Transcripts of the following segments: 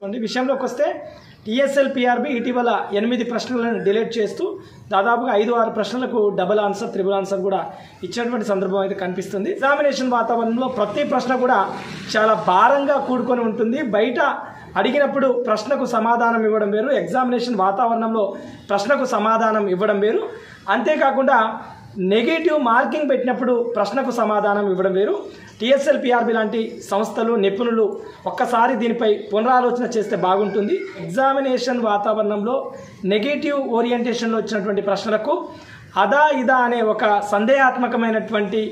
విషయంలోకి వస్తే TSL PRB ఇటీవల 8 ప్రశ్నలను డిలీట్ చేస్తూ దాదాపుగా 5-6 ప్రశ్నలకు డబుల్ ఆన్సర్ త్రిబుల్ ఆన్సర్ కూడా ఇచ్చినటువంటి సందర్భం అయితే కనిపిస్తుంది. ఎగ్జామినేషన్ వాతావరణంలో ప్రతి ప్రశ్న కూడా చాలా భారంగా కూడుకొని ఉంటుంది. బయట అడిగినప్పుడు ప్రశ్నకు సమాధానం ఇవ్వడం వేరు, ఎగ్జామినేషన్ వాతావరణంలో ప్రశ్నకు సమాధానం ఇవ్వడం వేరు. అంతేకాకుండా నెగిటివ్ మార్కింగ్ పెట్టినప్పుడు ప్రశ్నకు సమాధానం ఇవ్వడం వేరు. టీఎస్ఎల్ పిఆర్బి లాంటి సంస్థలు నిపుణులు ఒక్కసారి దీనిపై పునరాలోచన చేస్తే బాగుంటుంది. ఎగ్జామినేషన్ వాతావరణంలో నెగిటివ్ ఓరియంటేషన్లో వచ్చినటువంటి ప్రశ్నలకు అదా ఇదా అనే ఒక సందేహాత్మకమైనటువంటి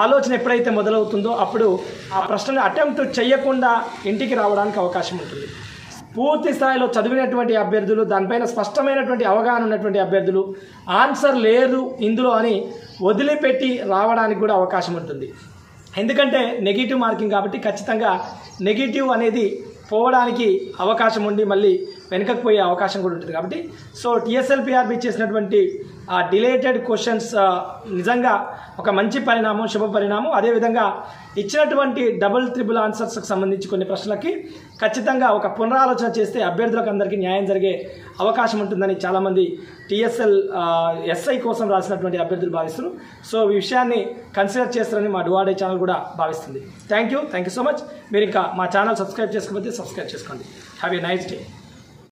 ఆలోచన ఎప్పుడైతే మొదలవుతుందో అప్పుడు ఆ ప్రశ్నను అటెంప్ట్ చేయకుండా ఇంటికి రావడానికి అవకాశం ఉంటుంది. పూర్తి స్థాయిలో చదివినటువంటి అభ్యర్థులు, దానిపైన స్పష్టమైనటువంటి అవగాహన ఉన్నటువంటి అభ్యర్థులు ఆన్సర్ లేదు ఇందులో అని వదిలిపెట్టి రావడానికి కూడా అవకాశం ఉంటుంది. ఎందుకంటే నెగిటివ్ మార్కింగ్ కాబట్టి ఖచ్చితంగా నెగిటివ్ అనేది పోవడానికి అవకాశం ఉండి మళ్ళీ వెనుకకు పోయే అవకాశం కూడా ఉంటుంది. కాబట్టి సో టీఎస్ఎల్ పిఆర్బి చేసినటువంటి ఆ డిలేటెడ్ క్వశ్చన్స్ నిజంగా ఒక మంచి పరిణామం, శుభ పరిణామం. అదేవిధంగా ఇచ్చినటువంటి డబుల్ త్రిబుల్ ఆన్సర్స్కి సంబంధించి కొన్ని ప్రశ్నలకి ఖచ్చితంగా ఒక పునరాలోచన చేస్తే అభ్యర్థులకు అందరికీ న్యాయం జరిగే అవకాశం ఉంటుందని చాలామంది టీఎస్ఎల్ ఎస్ఐ కోసం రాసినటువంటి అభ్యర్థులు భావిస్తున్నారు. సో ఈ విషయాన్ని కన్సిడర్ చేస్తారని మా డువాడే ఛానల్ కూడా భావిస్తుంది. Thank you so much. మీరు ఇంకా మా ఛానల్ సబ్స్క్రైబ్ చేసుకోకపోతే సబ్స్క్రైబ్ చేసుకోండి. Have a nice day.